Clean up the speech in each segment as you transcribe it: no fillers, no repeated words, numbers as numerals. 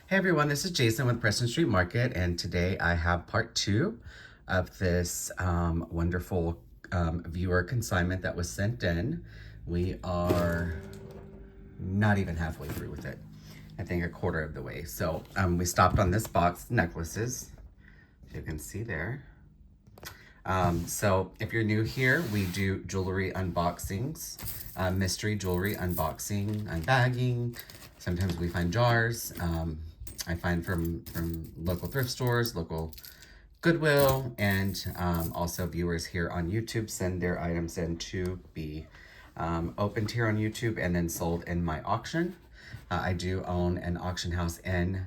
Hey everyone, this is Jason with Preston Street Market, and today I have part two of this wonderful viewer consignment that was sent in. We are not even halfway through with it. I think a quarter of the way. So we stopped on this box, necklaces, if you can see there. So if you're new here, we do jewelry unboxings, mystery jewelry unboxing, unbagging. Sometimes we find jars. I find from local thrift stores, local Goodwill, and also viewers here on YouTube send their items in to be opened here on YouTube and then sold in my auction. I do own an auction house in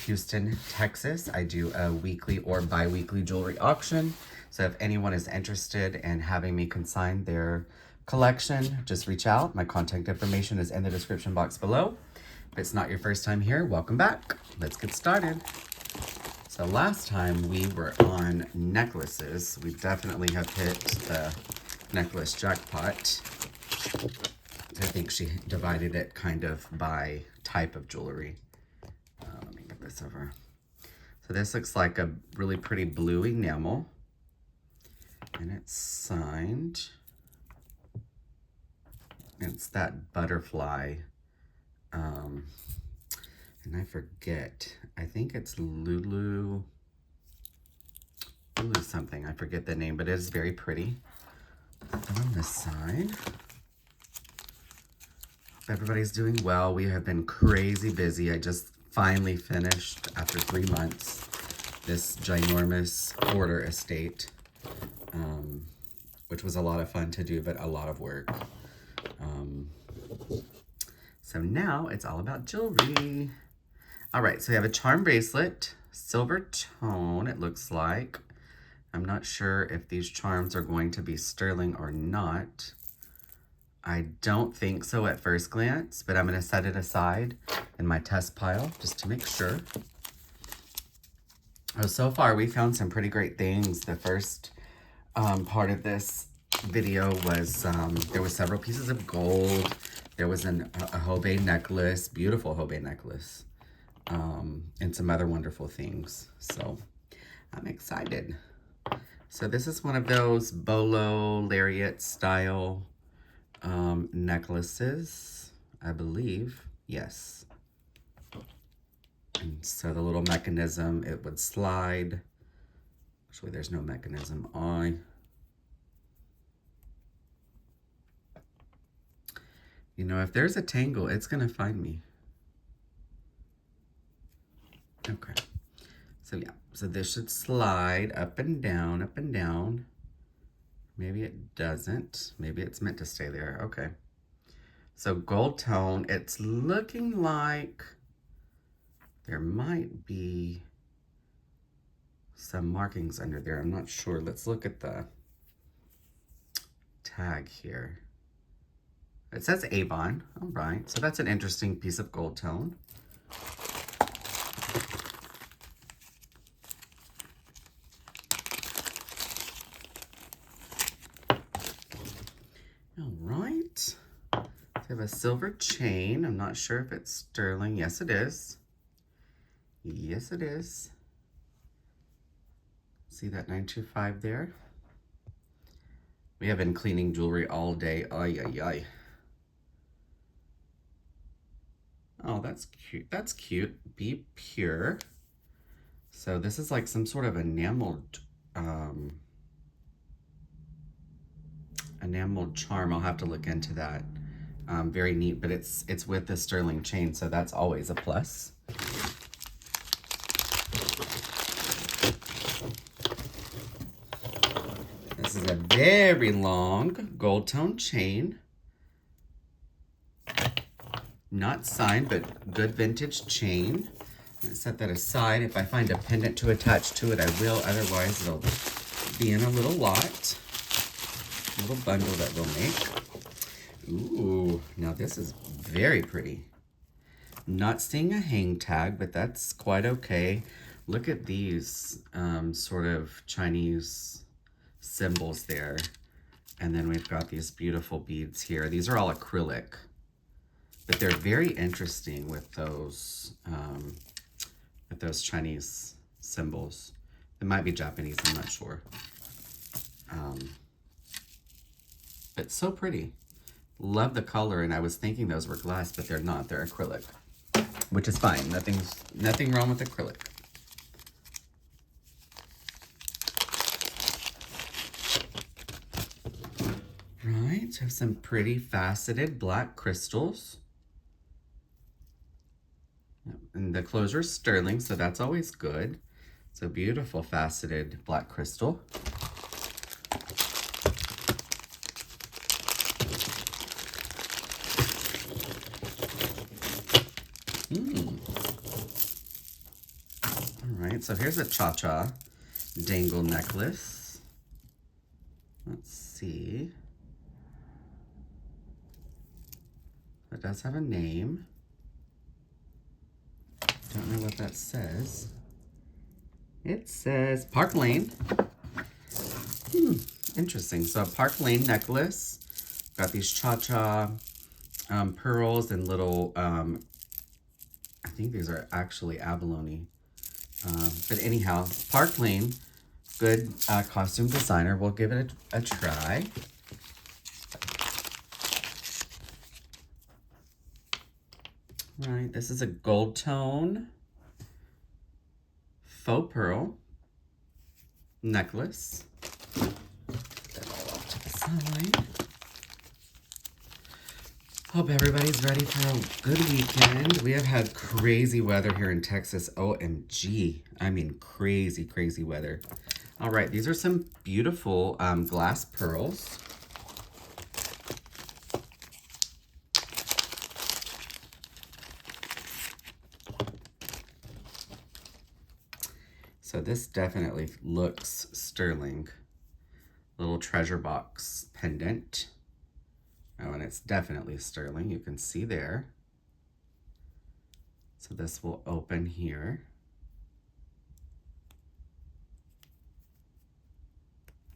Houston, Texas. I do a weekly or bi-weekly jewelry auction. So if anyone is interested in having me consign their collection, just reach out. My contact information is in the description box below. If it's not your first time here, welcome back. Let's get started. So last time we were on necklaces. We definitely have hit the necklace jackpot. I think she divided it kind of by type of jewelry. Let me get this over. So this looks like a really pretty blue enamel. And it's signed. It's that butterfly. And I forget. I think it's Lulu something. I forget the name, but it is very pretty. And on this side, everybody's doing well. We have been crazy busy. I just finally finished, after 3 months, this ginormous order estate, which was a lot of fun to do, but a lot of work. So now it's all about jewelry. All right, so we have a charm bracelet, silver tone, it looks like. I'm not sure if these charms are going to be sterling or not. I don't think so at first glance, but I'm going to set it aside in my test pile just to make sure. Oh, so far we found some pretty great things. The first part of this video was there was several pieces of gold. There was a Hobe necklace, beautiful Hobe necklace, and some other wonderful things. So I'm excited. So this is one of those bolo lariat style necklaces, I believe. Yes. And so the little mechanism, it would slide. Actually, there's no mechanism on. You know, if there's a tangle, it's going to find me. Okay. So yeah, so this should slide up and down, up and down. Maybe it doesn't. Maybe it's meant to stay there. Okay. So gold tone, it's looking like there might be some markings under there. I'm not sure. Let's look at the tag here. It says Avon. All right. So that's an interesting piece of gold tone. All right. So we have a silver chain. I'm not sure if it's sterling. Yes, it is. Yes, it is. See that 925 there? We have been cleaning jewelry all day. Ay, ay, ay. Oh, that's cute. That's cute. Be pure. So this is like some sort of enameled charm. I'll have to look into that. Very neat, but it's with the sterling chain, so that's always a plus. This is a very long gold tone chain. Not signed, but good vintage chain. I'm gonna set that aside. If I find a pendant to attach to it, I will. Otherwise, it'll be in a little lot. A little bundle that we'll make. Ooh, now this is very pretty. Not seeing a hang tag, but that's quite okay. Look at these sort of Chinese symbols there. And then we've got these beautiful beads here. These are all acrylic. But they're very interesting with those with those Chinese symbols. It might be Japanese, I'm not sure. But so pretty. Love the color, and I was thinking those were glass, but they're not. They're acrylic, which is fine. Nothing wrong with acrylic. Right, have some pretty faceted black crystals. And the closure is sterling, so that's always good. It's a beautiful faceted black crystal. All right, so here's a cha-cha dangle necklace. Let's see. It does have a name. Don't know what that says. It says Park Lane. Interesting. So a Park Lane necklace. Got these cha-cha pearls and little, I think these are actually abalone. But anyhow, Park Lane, good costume designer. We'll give it a try. All right, this is a gold tone faux pearl necklace. Put that all off to the side. Hope everybody's ready for a good weekend. We have had crazy weather here in Texas. OMG. I mean, crazy, crazy weather. All right, these are some beautiful glass pearls. So this definitely looks sterling. Little treasure box pendant. Oh, and it's definitely sterling. You can see there. So this will open here.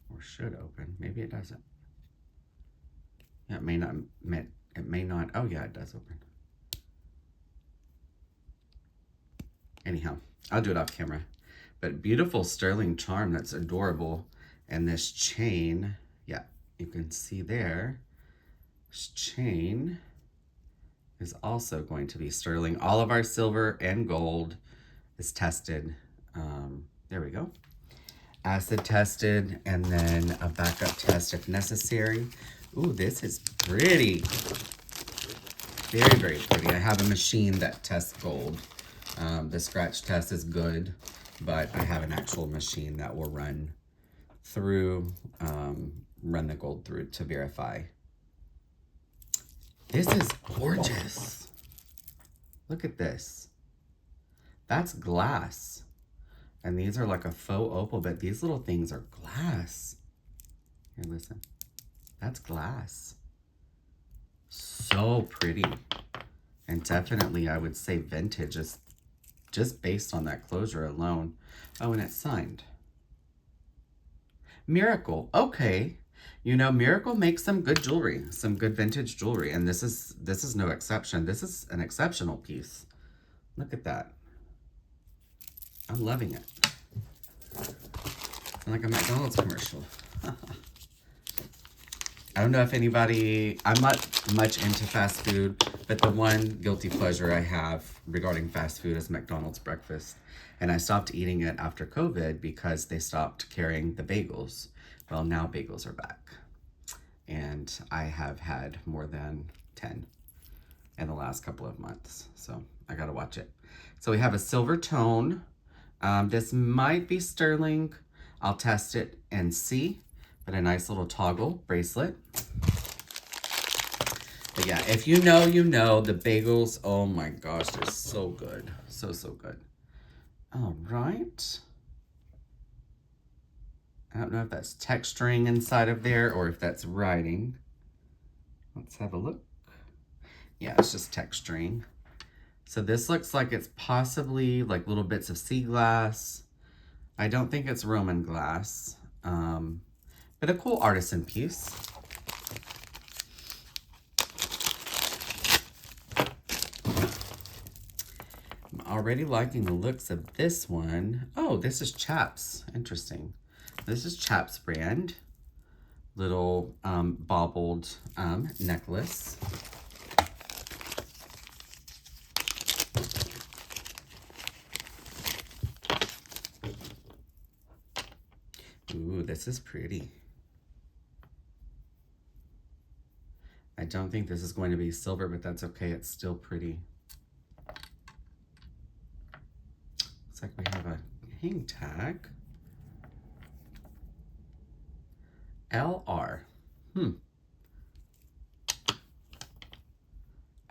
Or should open. Maybe it doesn't. Yeah, it may not. Oh yeah, it does open. Anyhow, I'll do it off camera. But beautiful sterling charm, that's adorable. And this chain, yeah, you can see there. This chain is also going to be sterling. All of our silver and gold is tested. There we go. Acid tested, and then a backup test if necessary. Ooh, this is pretty. Very, very pretty. I have a machine that tests gold. The scratch test is good, but I have an actual machine that will run through, run the gold through to verify. This is gorgeous. Look at this. That's glass. And these are like a faux opal, but these little things are glass. Here, listen. That's glass. So pretty. And definitely, I would say vintage, just based on that closure alone. Oh, and it's signed. Miracle. Okay. You know, Miracle makes some good jewelry, some good vintage jewelry, and this is no exception. This is an exceptional piece. Look at that. I'm loving it. It's like a McDonald's commercial. I don't know if anybody, I'm not much into fast food, but the one guilty pleasure I have regarding fast food is McDonald's breakfast. And I stopped eating it after COVID because they stopped carrying the bagels. Well, now bagels are back. And I have had more than 10 in the last couple of months. So I gotta watch it. So we have a silver tone. This might be sterling. I'll test it and see. But a nice little toggle bracelet. But yeah, if you know, you know. The bagels, oh my gosh, they're so good. So, so good. All right. I don't know if that's texturing inside of there or if that's writing. Let's have a look. Yeah, it's just texturing. So this looks like it's possibly like little bits of sea glass. I don't think it's Roman glass. But a cool artisan piece. I'm already liking the looks of this one. Oh, this is Chaps. Interesting. This is Chaps brand. Little baubled necklace. Ooh, this is pretty. I don't think this is going to be silver, but that's okay. It's still pretty. Looks like we have a hang tag. LR.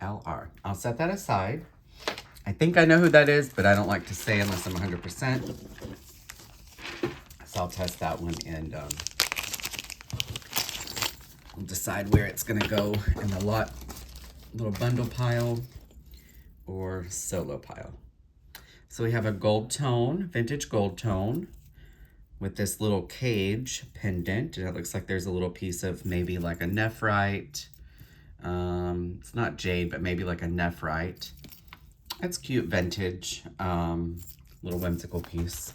LR. I'll set that aside. I think I know who that is, but I don't like to say unless I'm 100%. So I'll test that one and we'll decide where it's gonna go in the little bundle pile or solo pile. So we have a gold tone, vintage gold tone with this little cage pendant. And it looks like there's a little piece of maybe like a nephrite. It's not jade, but maybe like a nephrite. It's cute, vintage, little whimsical piece.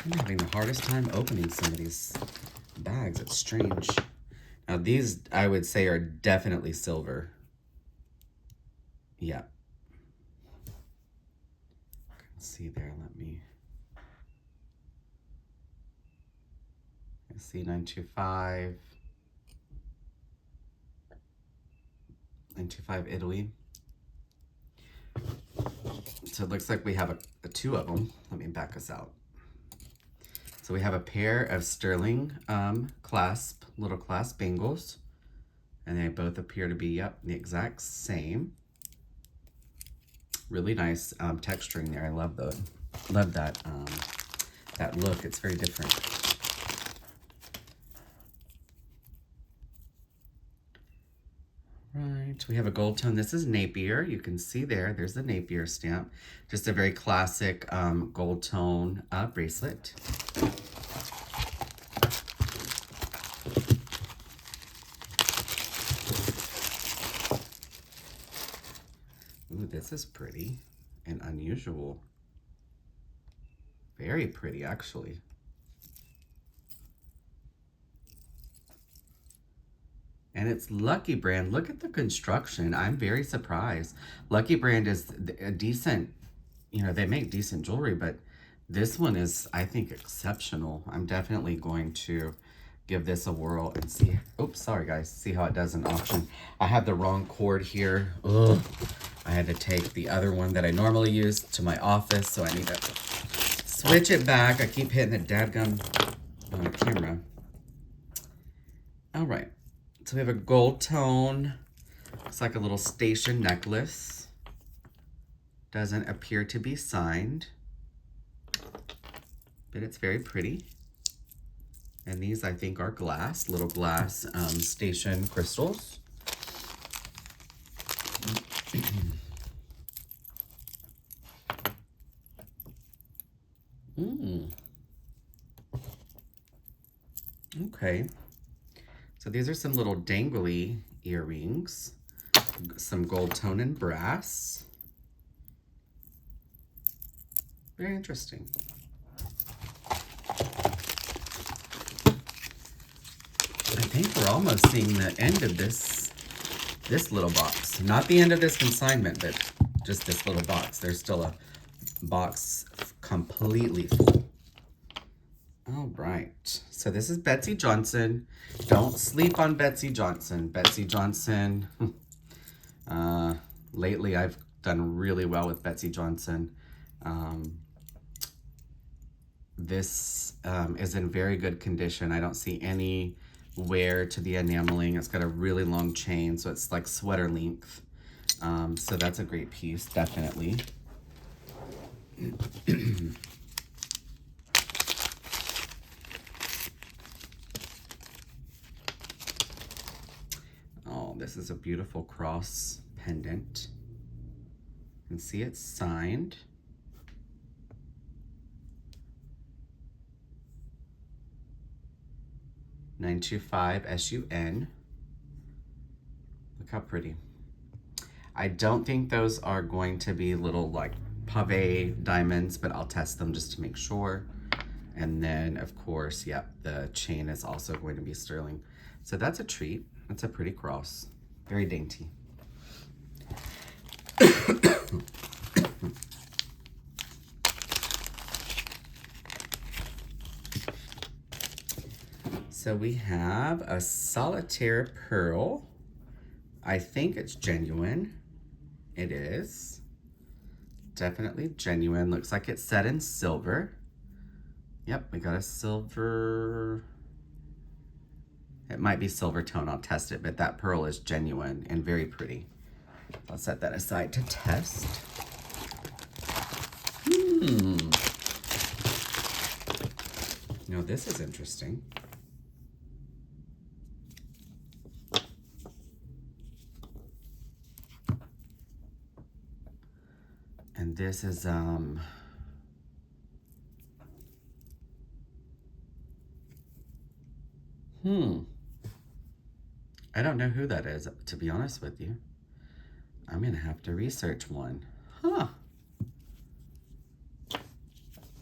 I'm having the hardest time opening some of these bags. It's strange. Now these, I would say, are definitely silver. Yeah. See there, let me see 925 Italy. So it looks like we have a two of them. Let me back us out. So we have a pair of sterling little clasp bangles, and they both appear to be, yep, the exact same. Really nice texturing there. I love that that look. It's very different. Right, we have a gold tone. This is Napier. You can see there's the Napier stamp. Just a very classic gold tone bracelet. Ooh, this is pretty and unusual. Very pretty, actually. And it's Lucky Brand. Look at the construction. I'm very surprised. Lucky Brand is a decent, they make decent jewelry, but this one is, I think, exceptional. I'm definitely going to give this a whirl and see. Oops, sorry guys. See how it does in auction. I have the wrong cord here. Ugh. I had to take the other one that I normally use to my office, so I need to switch it back. I keep hitting the dadgum camera. All right. So we have a gold tone. It's like a little station necklace. Doesn't appear to be signed, but it's very pretty. And these, I think, are glass, little glass station crystals. Okay. So these are some little dangly earrings, some gold tone and brass. Very interesting. I think we're almost seeing the end of this little box. Not the end of this consignment, but just this little box. There's still a box completely full. All right, so this is Betsy Johnson. Don't sleep on Betsy Johnson. Betsy Johnson, lately I've done really well with Betsy Johnson. This is in very good condition. I don't see any wear to the enameling. It's got a really long chain, so it's like sweater length. So that's a great piece, definitely. Oh, this is a beautiful cross pendant. You can see it's signed. $925 SUN. Look how pretty. I don't think those are going to be little like pave diamonds, but I'll test them just to make sure. And then of course, yep, the chain is also going to be sterling. So that's a treat. That's a pretty cross. Very dainty. So we have a solitaire pearl. I think it's genuine. It is. Definitely genuine. Looks like it's set in silver. Yep, we got a silver. It might be silver tone. I'll test it, but that pearl is genuine and very pretty. I'll set that aside to test. Now this is interesting. And this is I don't know who that is, to be honest with you. I'm gonna have to research one. Huh.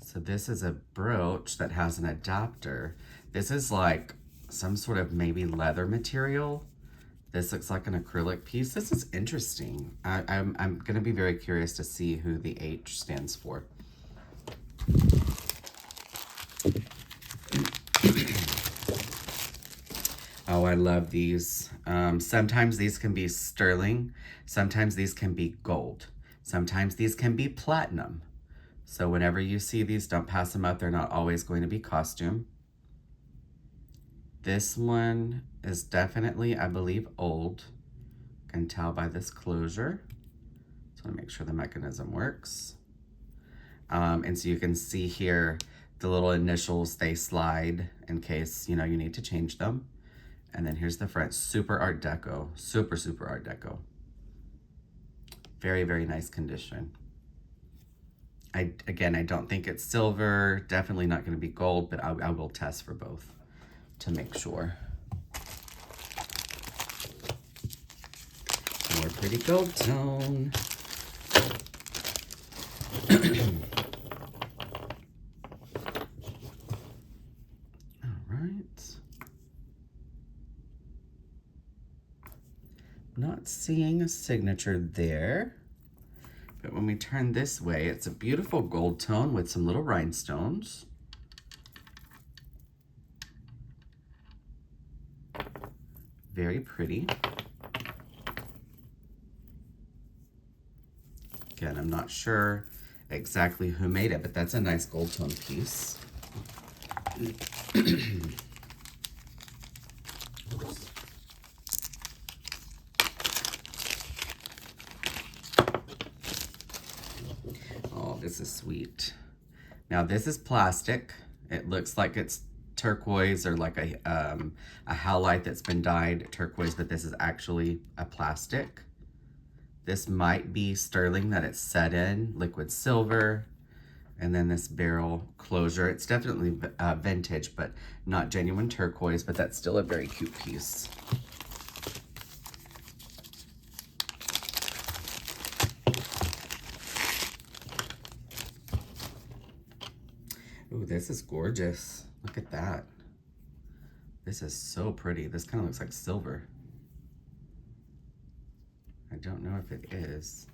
So this is a brooch that has an adapter. This is like some sort of maybe leather material. This looks like an acrylic piece. This is interesting. I'm gonna be very curious to see who the H stands for. Oh, I love these. Sometimes these can be sterling. Sometimes these can be gold. Sometimes these can be platinum. So whenever you see these, don't pass them up. They're not always going to be costume. This one is definitely, I believe, old. You can tell by this closure. Just want to make sure the mechanism works. And so you can see here the little initials, they slide in case, you know, you need to change them. And then here's the front, super Art Deco, super Art Deco. Very, very nice condition. Again, I don't think it's silver, definitely not gonna be gold, but I will test for both to make sure. More pretty gold tone. Not seeing a signature there, but when we turn this way, it's a beautiful gold tone with some little rhinestones. Very pretty. Again, I'm not sure exactly who made it, but that's a nice gold tone piece. This is sweet. Now this is plastic. It looks like it's turquoise or like a howlite that's been dyed turquoise, but this is actually a plastic. This might be sterling that it's set in, liquid silver, and then this barrel closure. It's definitely vintage, but not genuine turquoise, but that's still a very cute piece. Ooh, this is gorgeous. Look at that. This is so pretty. This kind of looks like silver. I don't know if it is.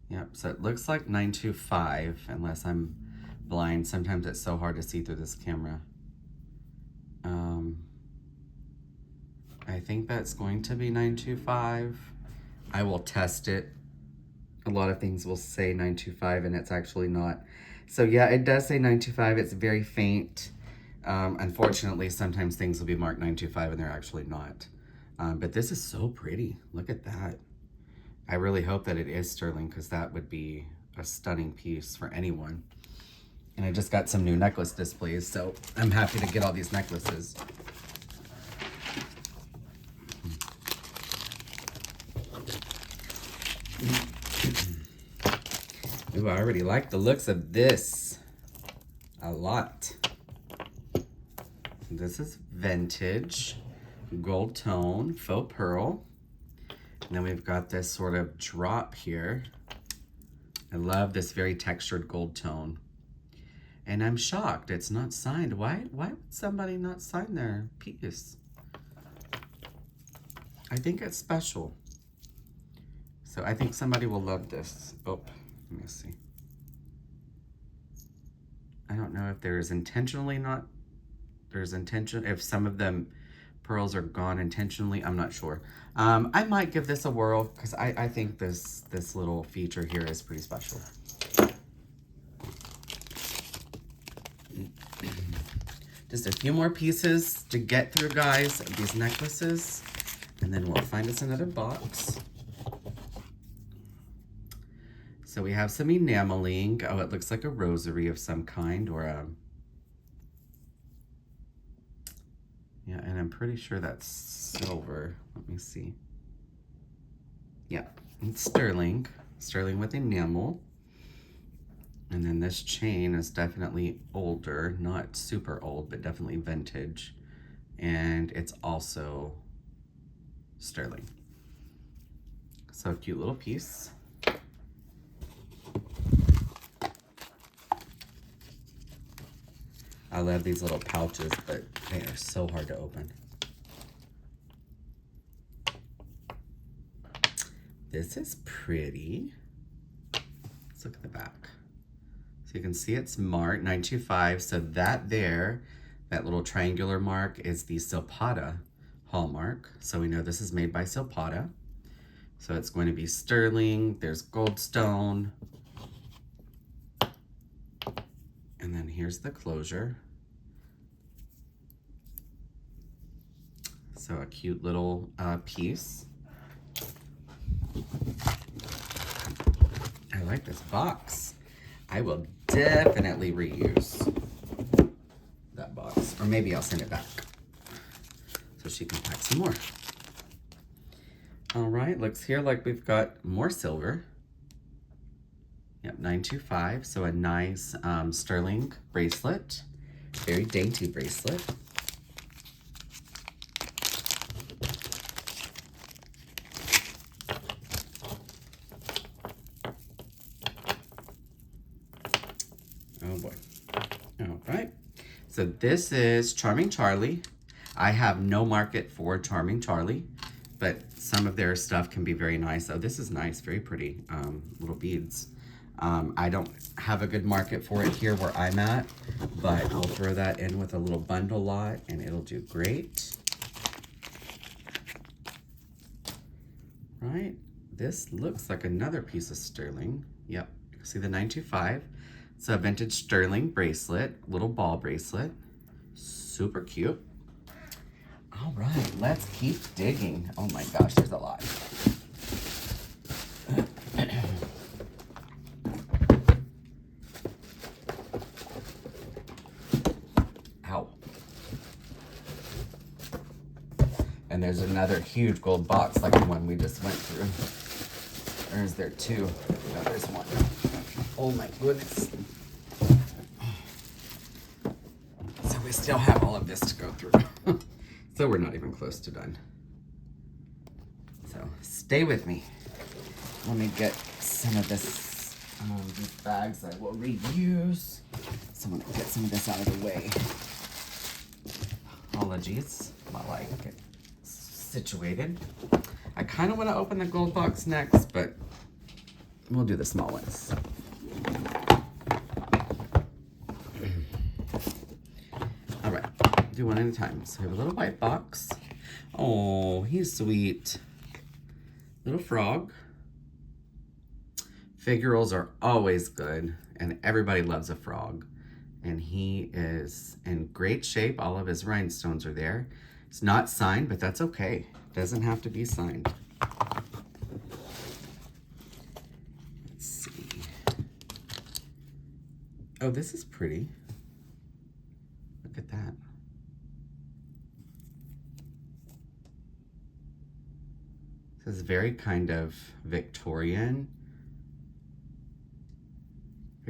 Yep, so it looks like 925, unless I'm blind. Sometimes it's so hard to see through this camera. I think that's going to be 925. I will test it. A lot of things will say 925 and it's actually not. So yeah, it does say 925. It's very faint. Unfortunately, sometimes things will be marked 925 and they're actually not. But this is so pretty. Look at that. I really hope that it is sterling because that would be a stunning piece for anyone. And I just got some new necklace displays, so I'm happy to get all these necklaces. Ooh, I already like the looks of this a lot. This is vintage, gold tone, faux pearl. And then we've got this sort of drop here. I love this very textured gold tone. And I'm shocked it's not signed. Why would somebody not sign their piece? I think it's special. So I think somebody will love this. Oh, let me see. I don't know if there's intentionally not, there's intention, if some of them pearls are gone intentionally, I'm not sure. I might give this a whirl because I think this little feature here is pretty special. Just a few more pieces to get through, guys, of these necklaces, and then we'll find us another box. So we have some enameling. Oh, it looks like a rosary of some kind, or a, yeah, and I'm pretty sure that's silver. Let me see. Yeah, it's sterling with enamel. And then this chain is definitely older, not super old, but definitely vintage. And it's also sterling. So cute little piece. I love these little pouches, but they are so hard to open. This is pretty. Let's look at the back. So you can see it's marked 925. So that there, that little triangular mark is the Silpata hallmark. So we know this is made by Silpata. So it's going to be sterling. There's goldstone. And then here's the closure. So a cute little piece. I like this box. I will definitely reuse that box. Or maybe I'll send it back so she can pack some more. All right, looks here like we've got more silver. Yep, 925, so a nice sterling bracelet. Very dainty bracelet. Oh boy. All right. So this is Charming Charlie. I have no market for Charming Charlie, but some of their stuff can be very nice. Oh, this is nice, very pretty little beads. I don't have a good market for it here where I'm at, but we'll throw that in with a little bundle lot and it'll do great. Right, this looks like another piece of sterling. Yep, see the 925. It's a vintage sterling bracelet, little ball bracelet. Super cute. All right, let's keep digging. Oh my gosh, there's a lot. Ow. And there's another huge gold box like the one we just went through. Or is there two? No, there's one. Oh my goodness. So we still have all of this to go through. So we're not even close to done. So stay with me. Let me get some of this, these bags I will reuse. So I'm gonna get some of this out of the way. Apologies while I get situated. I kind of want to open the gold box next, but we'll do the small ones. All right, do one at a time. So we have a little white box. Oh, he's sweet. Little frog. Figurals are always good, and everybody loves a frog. And he is in great shape. All of his rhinestones are there. It's not signed, but that's okay. Doesn't have to be signed. Let's see. Oh, this is pretty. Look at that. This is very kind of Victorian.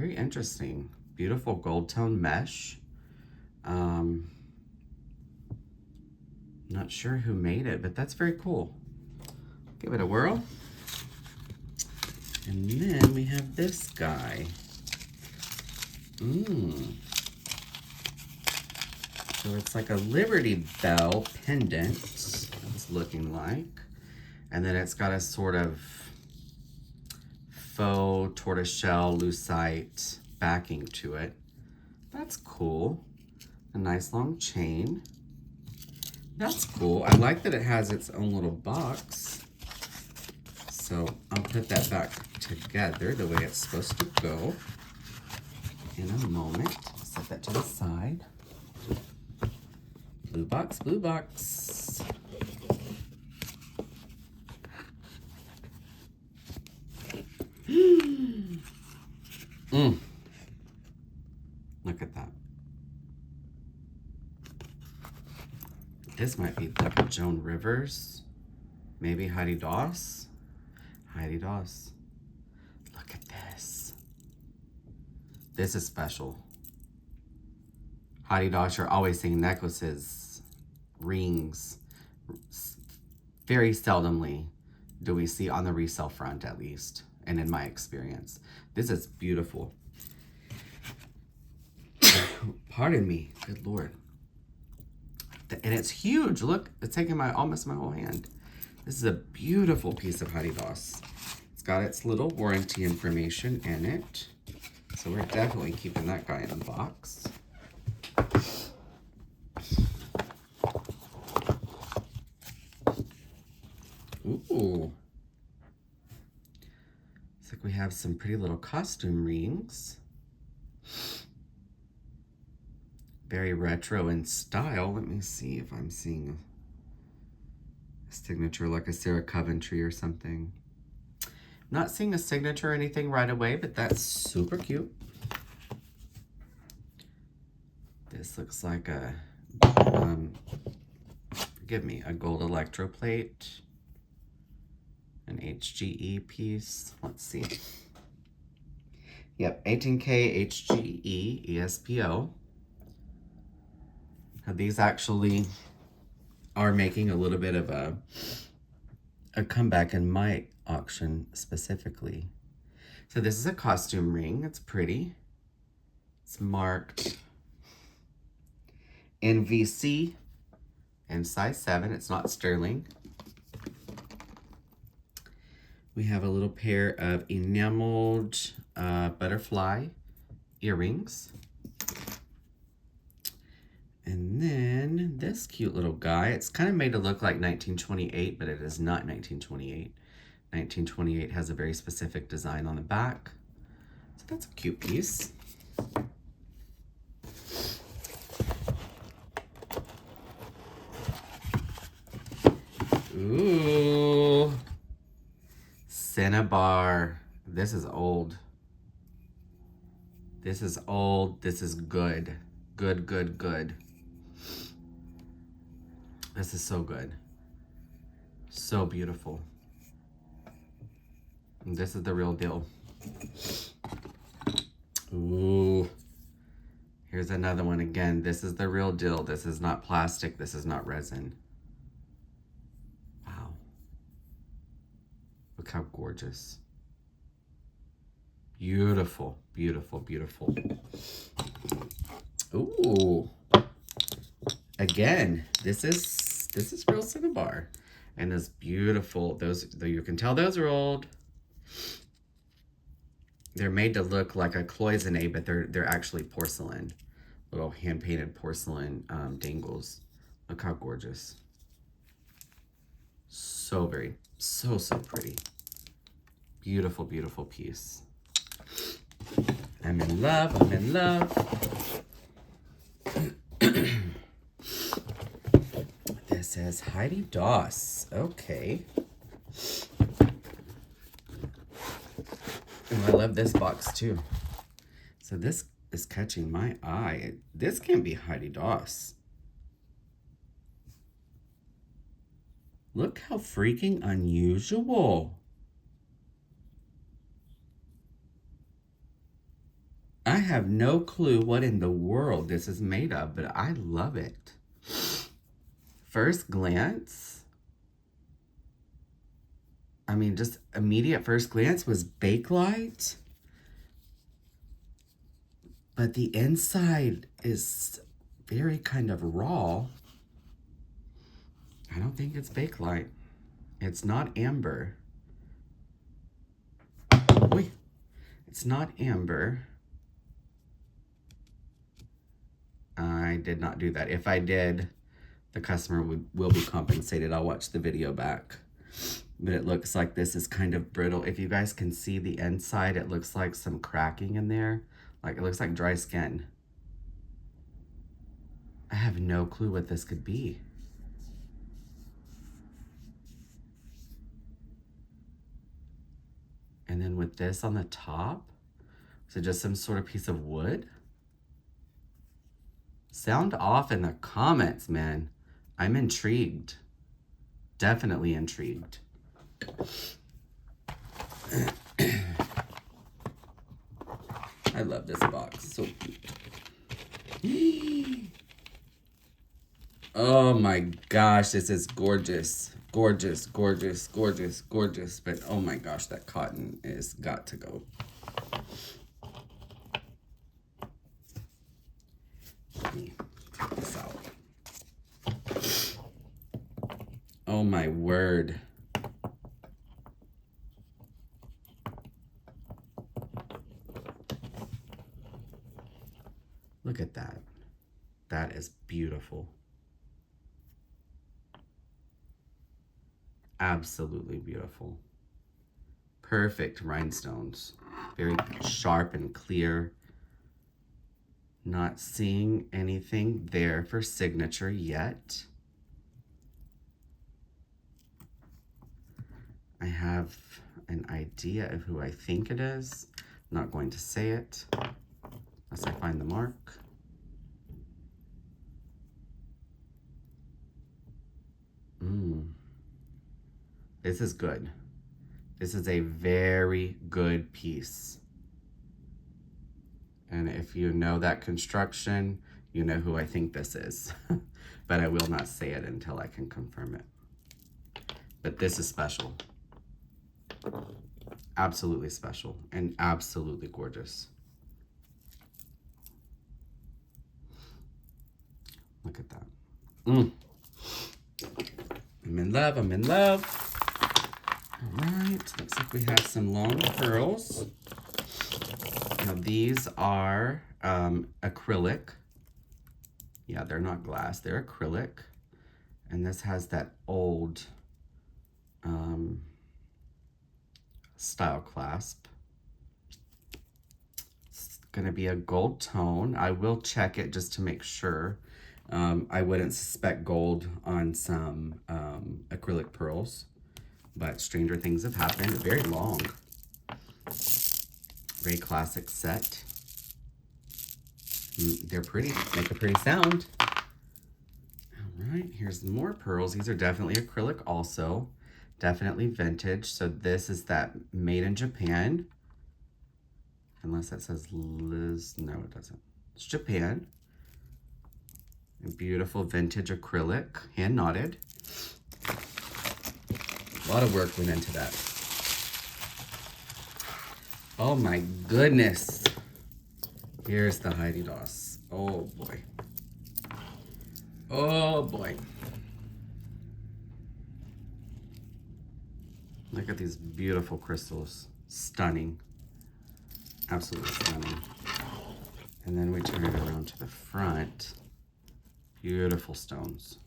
Very interesting. Beautiful gold tone mesh. Not sure who made it, but that's very cool. Give it a whirl. And then we have this guy. So it's like a Liberty Bell pendant, it's looking like. And then it's got a sort of faux tortoiseshell lucite backing to it. That's cool. A nice long chain. That's cool. I like that it has its own little box. So I'll put that back together the way it's supposed to go in a moment. Set that to the side. Blue box, blue box. Look at that. This might be like a Joan Rivers. Maybe Heidi Daus. Heidi Daus. Look at this. This is special. Heidi Daus, you're always seeing necklaces, rings. Very seldomly do we see on the resale front, at least, and in my experience. This is beautiful. Pardon me, good Lord. And it's huge. Look, it's taking almost my whole hand. This is a beautiful piece of Heidi Daus. It's got its little warranty information in it. So we're definitely keeping that guy in the box. Ooh. Looks like we have some pretty little costume rings. Very retro in style. Let me see if I'm seeing a signature like a Sarah Coventry or something. Not seeing a signature or anything right away, but that's super cute. This looks like a, forgive me, a gold electroplate. An HGE piece. Let's see. Yep, 18K HGE ESPO. Now these actually are making a little bit of a comeback in my auction specifically. So this is a costume ring. It's pretty. It's marked NVC and size 7. It's not sterling. We have a little pair of enameled butterfly earrings. And then this cute little guy. It's kind of made to look like 1928, but it is not 1928. 1928 has a very specific design on the back. So that's a cute piece. Ooh. Cinnabar. This is old. This is old. This is good. Good, good, good. This is so good. So beautiful. And this is the real deal. Ooh. Here's another one again. This is the real deal. This is not plastic. This is not resin. Wow. Look how gorgeous. Beautiful, beautiful, beautiful. Ooh. Again, this is real cinnabar. And it's beautiful. Those, though you can tell those are old. They're made to look like a cloisonne, but they're actually porcelain. Little hand-painted porcelain dangles. Look how gorgeous. So pretty. Beautiful, beautiful piece. I'm in love, I'm in love. This says Heidi Daus. Okay. Oh, I love this box too. So this is catching my eye. This can't be Heidi Daus. Look how freaking unusual. I have no clue what in the world this is made of, but I love it. First glance, I mean, just immediate first glance was Bakelite. But the inside is very kind of raw. I don't think it's Bakelite. It's not amber. Wait, it's not amber. I did not do that. If I did, the customer will be compensated. I'll watch the video back. But it looks like this is kind of brittle. If you guys can see the inside, it looks like some cracking in there. Like it looks like dry skin. I have no clue what this could be. And then with this on the top, is it just some sort of piece of wood? Sound off in the comments, man. I'm intrigued. Definitely intrigued. I love this box. So cute. Oh my gosh, this is gorgeous. Gorgeous, gorgeous, gorgeous, gorgeous. But oh my gosh, that cotton is got to go. Let me take this out. Oh my word. Look at that. That is beautiful. Absolutely beautiful. Perfect rhinestones. Very sharp and clear. Not seeing anything there for signature yet. I have an idea of who I think it is. I'm not going to say it unless I find the mark. This is good. This is a very good piece. And if you know that construction, you know who I think this is. But I will not say it until I can confirm it. But this is special. Absolutely special and absolutely gorgeous. Look at that. I'm in love, I'm in love. All right, looks like we have some long pearls. Now these are acrylic. Yeah, they're not glass, they're acrylic. And this has that old style clasp. It's gonna be a gold tone. I will check it just to make sure. I wouldn't suspect gold on some acrylic pearls, but stranger things have happened. Very long. Very classic set. They're pretty, make a pretty sound. All right, here's more pearls. These are definitely acrylic also. Definitely vintage. So this is that made in Japan. Unless that says Liz, no it doesn't. It's Japan. A beautiful vintage acrylic, hand knotted. A lot of work went into that. Oh my goodness. Here's the Heidi Daus. Oh boy. Oh boy. Look at these beautiful crystals. Stunning. Absolutely stunning. And then we turn it around to the front. Beautiful stones.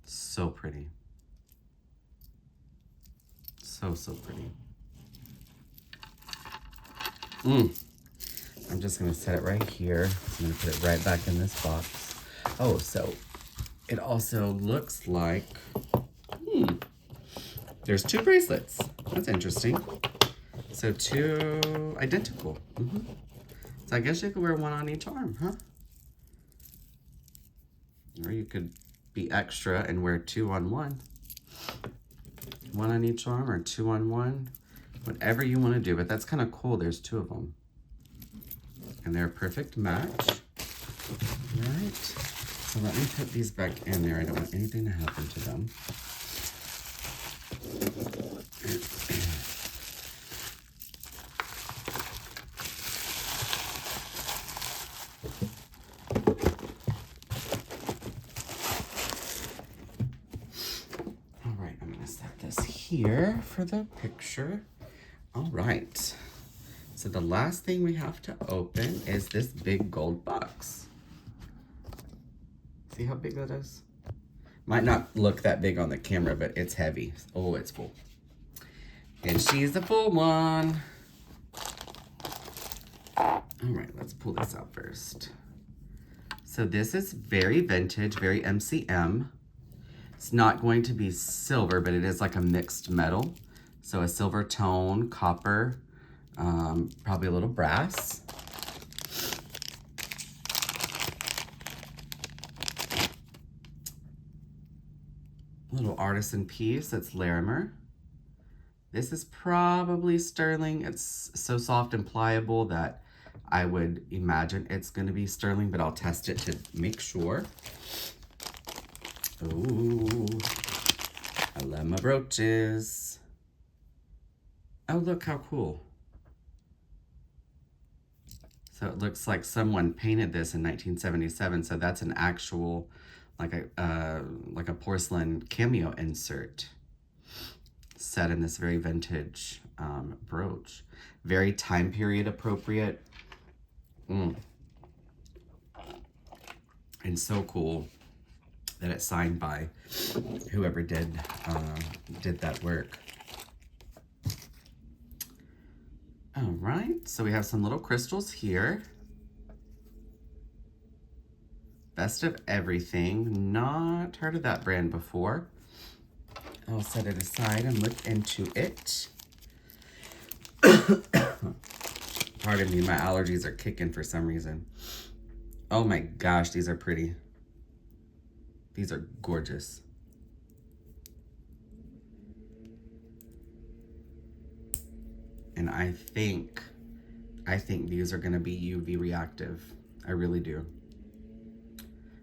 So pretty. So, so pretty. I'm just gonna set it right here. I'm gonna put it right back in this box. Oh, so it also looks like, there's two bracelets. That's interesting. So two identical. So I guess you could wear one on each arm, huh? Or you could be extra and wear two on one. One on each arm or two on one. Whatever you want to do, but that's kind of cool. There's 2 of them. And they're a perfect match. Right. So let me put these back in there. I don't want anything to happen to them. All right, I'm gonna set this here for the picture. All right. So the last thing we have to open is this big gold box. See how big that is? Might not look that big on the camera, but it's heavy. Oh, it's full. And she's the full one. All right, let's pull this out first. So this is very vintage, very MCM. It's not going to be silver, but it is like a mixed metal. So a silver tone, copper, probably a little brass. Little artisan piece, that's Larimer. This is probably sterling. It's so soft and pliable that I would imagine it's going to be sterling, but I'll test it to make sure. Ooh, I love my brooches. Oh, look how cool. So it looks like someone painted this in 1977. So that's an actual, like a porcelain cameo insert set in this very vintage brooch. Very time period appropriate. And so cool that it's signed by whoever did that work. All right, so we have some little crystals here. Best of Everything. Not heard of that brand before. I'll set it aside and look into it. Pardon me, my allergies are kicking for some reason. Oh my gosh, these are pretty. These are gorgeous. And I think these are gonna be UV reactive. I really do.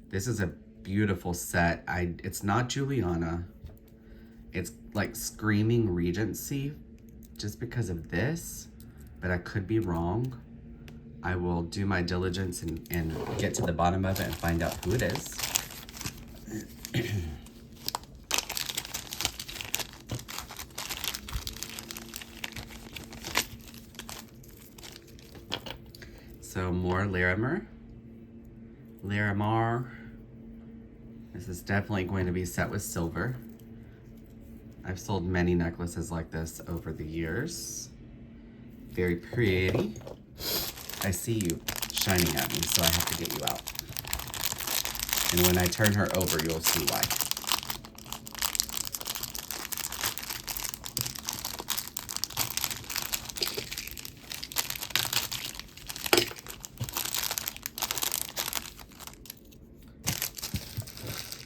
This is a beautiful set. It's not Juliana. It's like screaming Regency just because of this, but I could be wrong. I will do my diligence and get to the bottom of it and find out who it is. So more Larimer. This is definitely going to be set with silver. I've sold many necklaces like this over the years. Very pretty. I see you shining at me, so I have to get you out. And when I turn her over, you'll see why.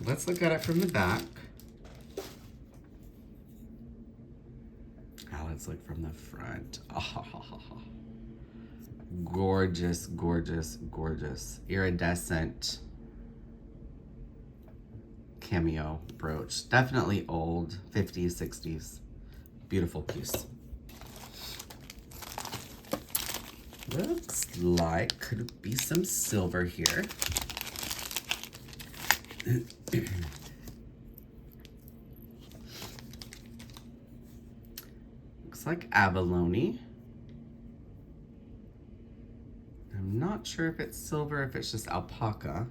Let's look at it from the back. Now let's look from the front. Oh, gorgeous, gorgeous, gorgeous. Iridescent cameo brooch. Definitely old, 50s, 60s. Beautiful piece. Looks like could be some silver here. Looks like abalone. I'm not sure if it's silver, if it's just alpaca.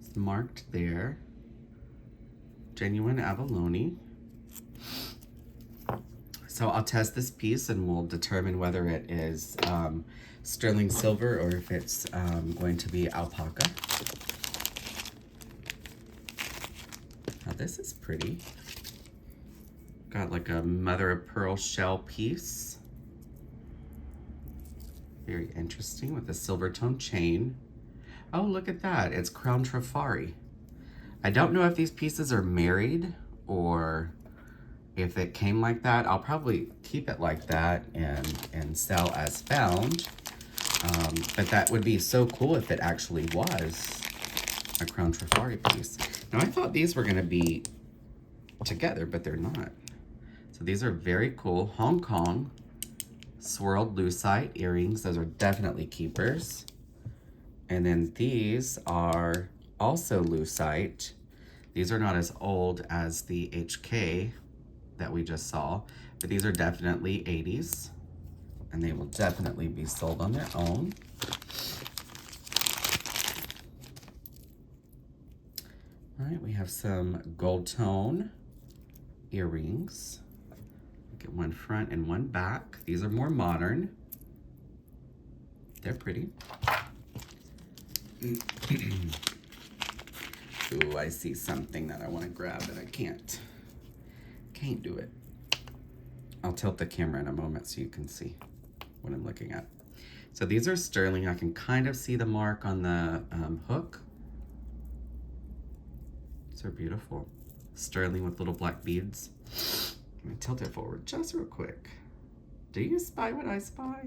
It's marked there. Genuine abalone. So I'll test this piece and we'll determine whether it is sterling silver or if it's going to be alpaca. Now this is pretty. Got like a mother of pearl shell piece. Very interesting with a silver tone chain. Oh, look at that. It's Crown Trifari. I don't know if these pieces are married or If it came like that, I'll probably keep it like that and sell as found. But that would be so cool if it actually was a Crown Trifari piece. Now, I thought these were going to be together, but they're not. So these are very cool Hong Kong swirled lucite earrings. Those are definitely keepers. And then these are also lucite. These are not as old as the HK that we just saw, but these are definitely 80s, and they will definitely be sold on their own. All right, we have some gold tone earrings. Get one front and one back. These are more modern. They're pretty. Ooh, I see something that I want to grab and I can't do it. I'll tilt the camera in a moment so you can see what I'm looking at. So these are sterling. I can kind of see the mark on the hook. These are beautiful. Sterling with little black beads. Let me tilt it forward just real quick. Do you spy what I spy?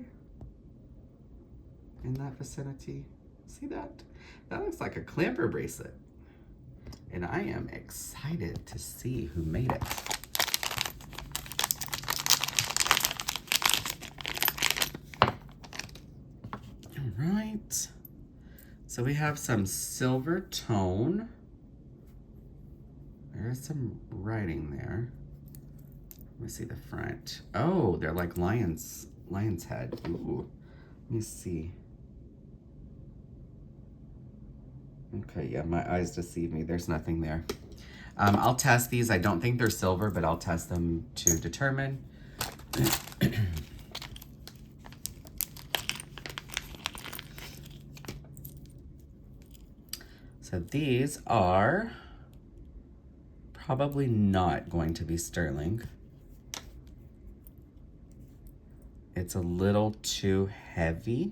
In that vicinity? See that? That looks like a clamper bracelet. And I am excited to see who made it. All right. So we have some silver tone. There is some writing there. Let me see the front. Oh, they're like lion's head. Ooh. Let me see. Okay, yeah, my eyes deceive me. There's nothing there. I'll test these. I don't think they're silver, but I'll test them to determine. So these are probably not going to be sterling. It's a little too heavy.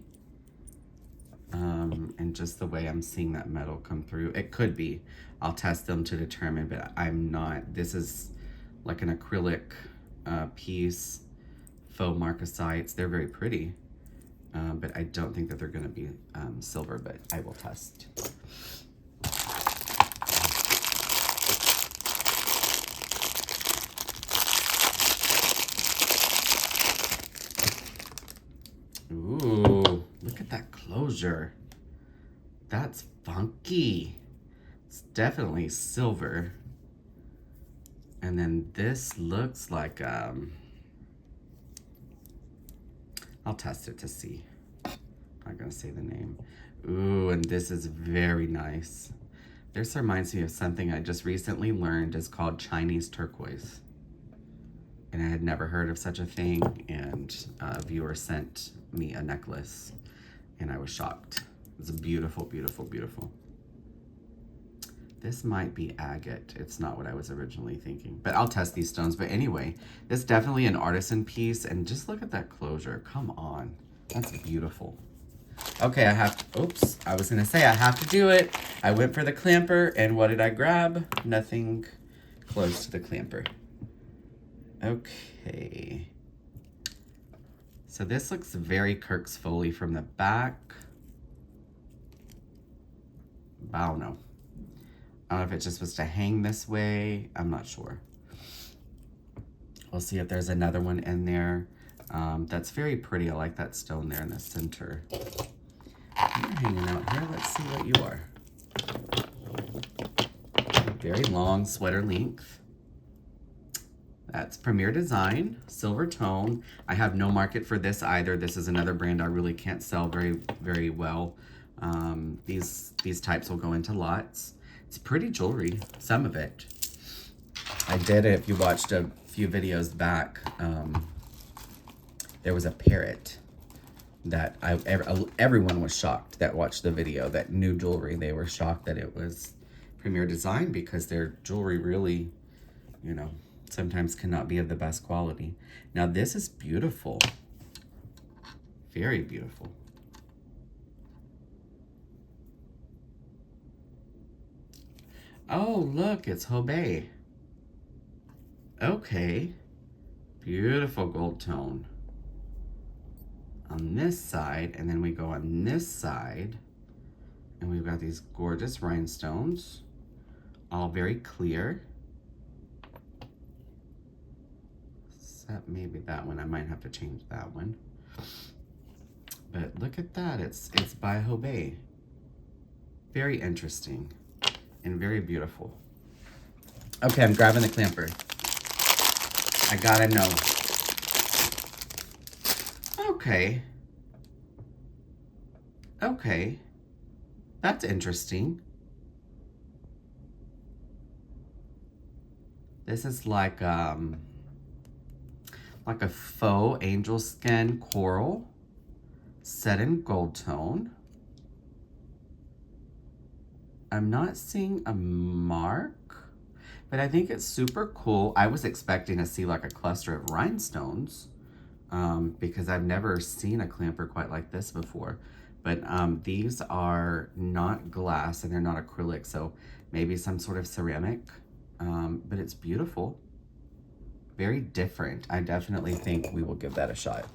And just the way I'm seeing that metal come through, it could be. I'll test them to determine, but I'm not. This is like an acrylic piece, faux marcasites. They're very pretty, but I don't think that they're going to be silver, but I will test. Ooh, look at that closure. That's funky. It's definitely silver. And then this looks like, I'll test it to see. I'm not gonna say the name. Ooh, and this is very nice. This reminds me of something I just recently learned is called Chinese turquoise. And I had never heard of such a thing, and a viewer sent me a necklace, and I was shocked. It's beautiful, beautiful, beautiful. This might be agate. It's not what I was originally thinking, but I'll test these stones. But anyway, this is definitely an artisan piece, and just look at that closure. Come on, that's beautiful. Okay, oops, I was gonna say I have to do it. I went for the clamper, and what did I grab? Nothing close to the clamper. Okay. So this looks very Kirk's Foley from the back. I don't know. I don't know if it's just supposed to hang this way. I'm not sure. We'll see if there's another one in there. That's very pretty. I like that stone there in the center. You're hanging out here. Let's see what you are. Very long sweater length. That's Premier Design, silver tone. I have no market for this either. This is another brand I really can't sell very, very well. These types will go into lots. It's pretty jewelry, some of it. I did it, if you watched a few videos back, there was a parrot that everyone was shocked that watched the video, that new jewelry. They were shocked that it was Premier Design because their jewelry really, you know, sometimes cannot be of the best quality. Now this is beautiful. Very beautiful. Oh, look, it's Hobei. Okay. Beautiful gold tone on this side, and then we go on this side, and we've got these gorgeous rhinestones, all very clear. Except maybe that one, I might have to change that one. But look at that, it's by Hobey. Very interesting and very beautiful. Okay, I'm grabbing the clamper. I gotta know. Okay. Okay. That's interesting. This is like a faux angel skin coral set in gold tone. I'm not seeing a mark, but I think it's super cool. I was expecting to see like a cluster of rhinestones because I've never seen a clamper quite like this before. But these are not glass and they're not acrylic, so maybe some sort of ceramic, but it's beautiful. Very different. I definitely think we will give that a shot.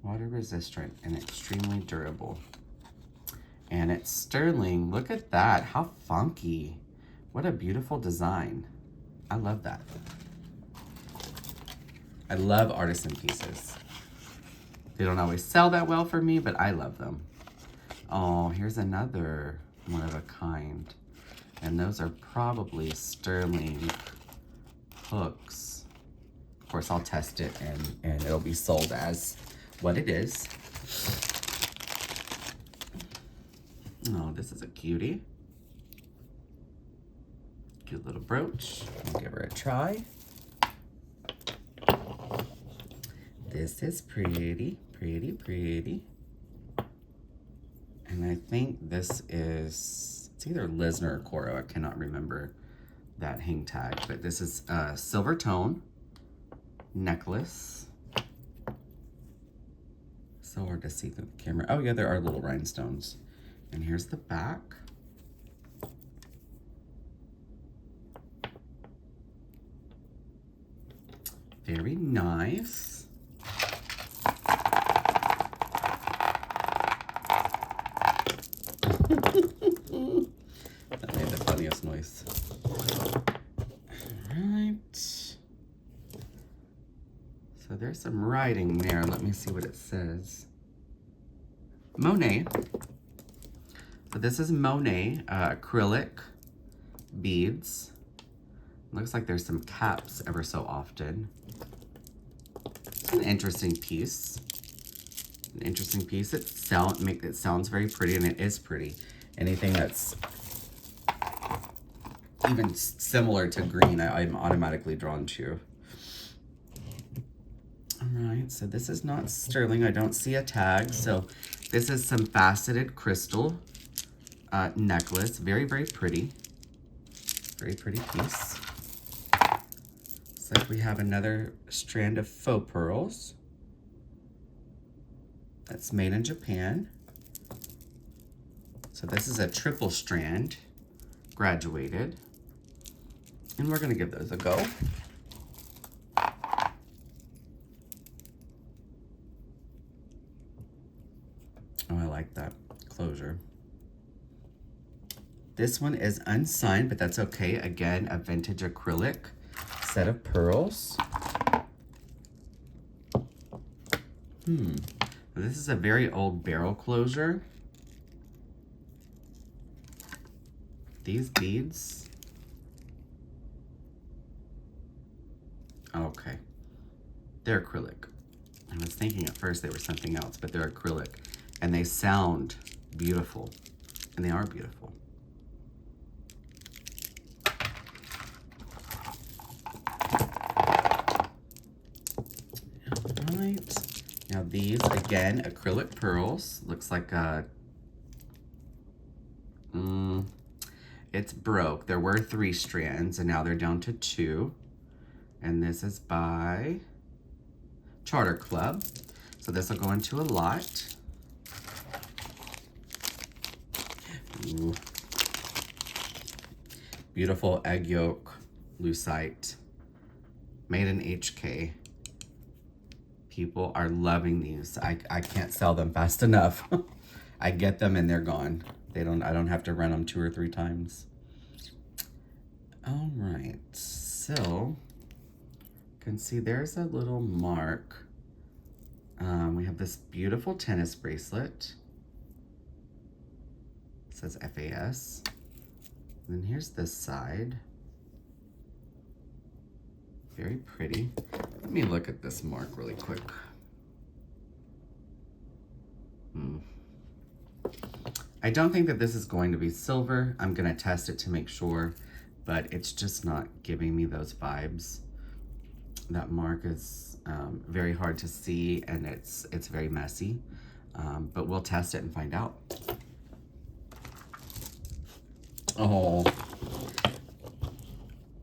Water resistant and extremely durable. And it's sterling. Look at that. How funky. What a beautiful design. I love that. I love artisan pieces. They don't always sell that well for me, but I love them. Oh, here's another one of a kind. And those are probably sterling hooks. Of course, I'll test it and it'll be sold as what it is. Oh, this is a cutie. Cute little brooch. I'll give her a try. This is pretty, pretty, pretty. And I think this is, it's either Lisner or Coro. I cannot remember that hang tag, but this is a silver tone necklace. So hard to see through the camera. Oh yeah, there are little rhinestones. And here's the back. Very nice. That made the funniest noise. All right. So there's some writing there. Let me see what it says. Monet. So this is Monet acrylic beads. Looks like there's some caps ever so often. It's an interesting piece. An interesting piece. It sounds very pretty, and it is pretty. Anything that's even similar to green, I'm automatically drawn to. All right, so this is not sterling. I don't see a tag. So this is some faceted crystal necklace. Very, very pretty. Very pretty piece. Looks like we have another strand of faux pearls. That's made in Japan. So this is a triple strand, graduated. And we're gonna give those a go. Oh, I like that closure. This one is unsigned, but that's okay. Again, a vintage acrylic set of pearls. This is a very old barrel closure. These beads. Okay. They're acrylic. I was thinking at first they were something else, but they're acrylic. And they sound beautiful. And they are beautiful. All right. Now these, again, acrylic pearls. Looks like a... it's broke. There were 3 strands, and now they're down to 2. And this is by Charter Club. So this will go into a lot. Ooh. Beautiful egg yolk lucite. Made in HK. People are loving these. I can't sell them fast enough. I get them and they're gone. I don't have to run them 2 or 3 times. All right, so you can see there's a little mark. We have this beautiful tennis bracelet. It says FAS. And then here's this side. Very pretty. Let me look at this mark really quick. I don't think that this is going to be silver. I'm gonna test it to make sure, but it's just not giving me those vibes. That mark is very hard to see, and it's very messy, but we'll test it and find out. Oh,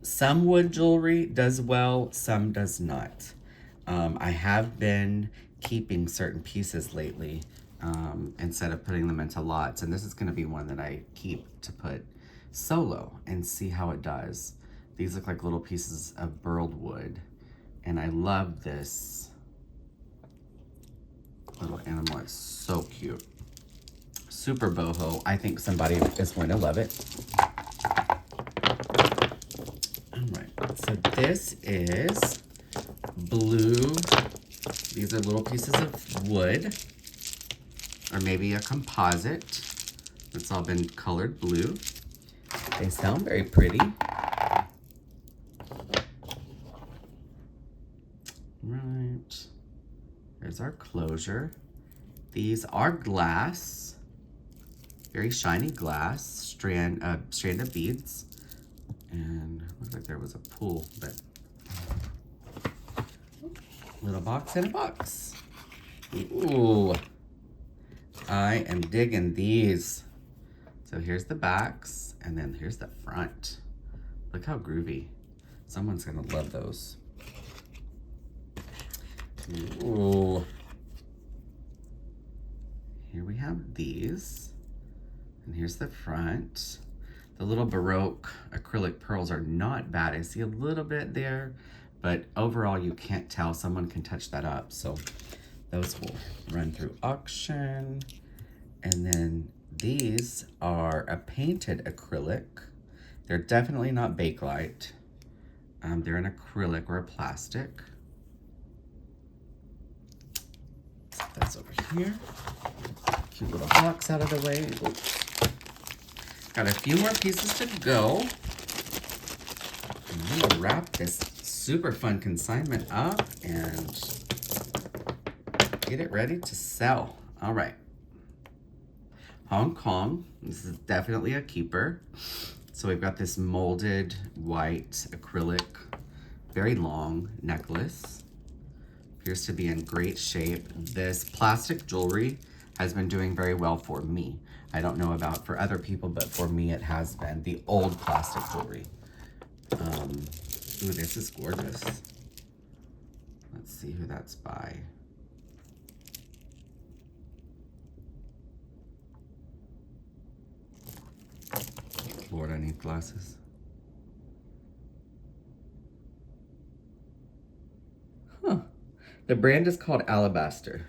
some wood jewelry does well, some does not. I have been keeping certain pieces lately instead of putting them into lots, and this is gonna be one that I keep to put solo and see how it does. These look like little pieces of burled wood, and I love this little animal. It's so cute. Super boho. I think somebody is going to love it. All right, so this is blue. These are little pieces of wood, or maybe a composite. It's all been colored blue. They sound very pretty. Right, there's our closure. These are glass, very shiny glass, strand of beads. And looks like there was a pool, but little box in a box. Ooh, I am digging these. So here's the backs, and then here's the front. Look how groovy. Someone's gonna love those. Ooh. Here we have these, and here's the front. The little Baroque acrylic pearls are not bad. I see a little bit there, but overall you can't tell. Someone can touch that up. So those will run through auction. And then these are a painted acrylic. They're definitely not Bakelite. They're an acrylic or a plastic. Set this over here. Cute little box out of the way. Oops. Got a few more pieces to go. And I'm gonna wrap this super fun consignment up and get it ready to sell. All right. Hong Kong. This is definitely a keeper. So we've got this molded white acrylic, very long necklace. Appears to be in great shape. This plastic jewelry has been doing very well for me. I don't know about for other people, but for me it has been. The old plastic jewelry. Ooh, this is gorgeous. Let's see who that's by. Lord, I need glasses. Huh. The brand is called Alabaster.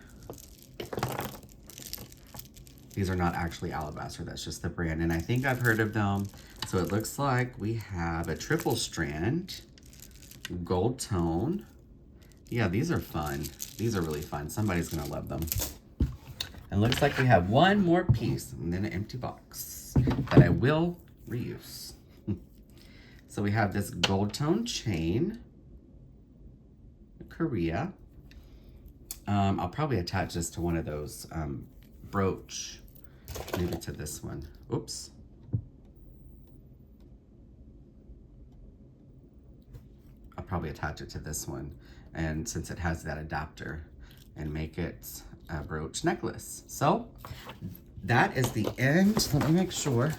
These are not actually Alabaster, that's just the brand. And I think I've heard of them. So it looks like we have a triple strand, gold tone. Yeah, these are fun. These are really fun. Somebody's gonna love them. And looks like we have one more piece and then an empty box that I will reuse. So we have this gold tone chain, Korea. I'll probably attach this to one of those brooch, maybe to this one. Oops. I'll probably attach it to this one, and since it has that adapter, and make it a brooch necklace. So that is the end. Let me make sure.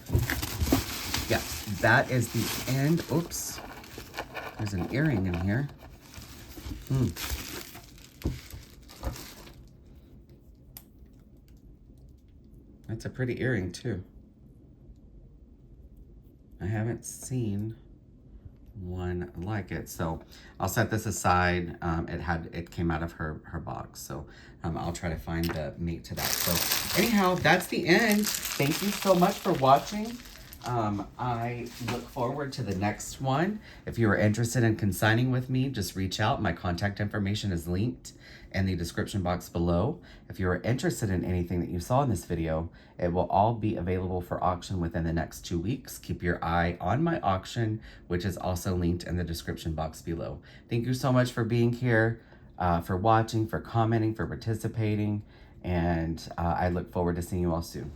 Yeah, that is the end. Oops, there's an earring in here. That's a pretty earring too. I haven't seen one like it, so I'll set this aside. It came out of her box, so I'll try to find the mate to that. So anyhow, that's the end. Thank you so much for watching. I look forward to the next one. If you are interested in consigning with me, just reach out. My contact information is linked in the description box below. If you are interested in anything that you saw in this video, it will all be available for auction within the next 2 weeks. Keep your eye on my auction, which is also linked in the description box below. Thank you so much for being here, for watching, for commenting, for participating, and I look forward to seeing you all soon.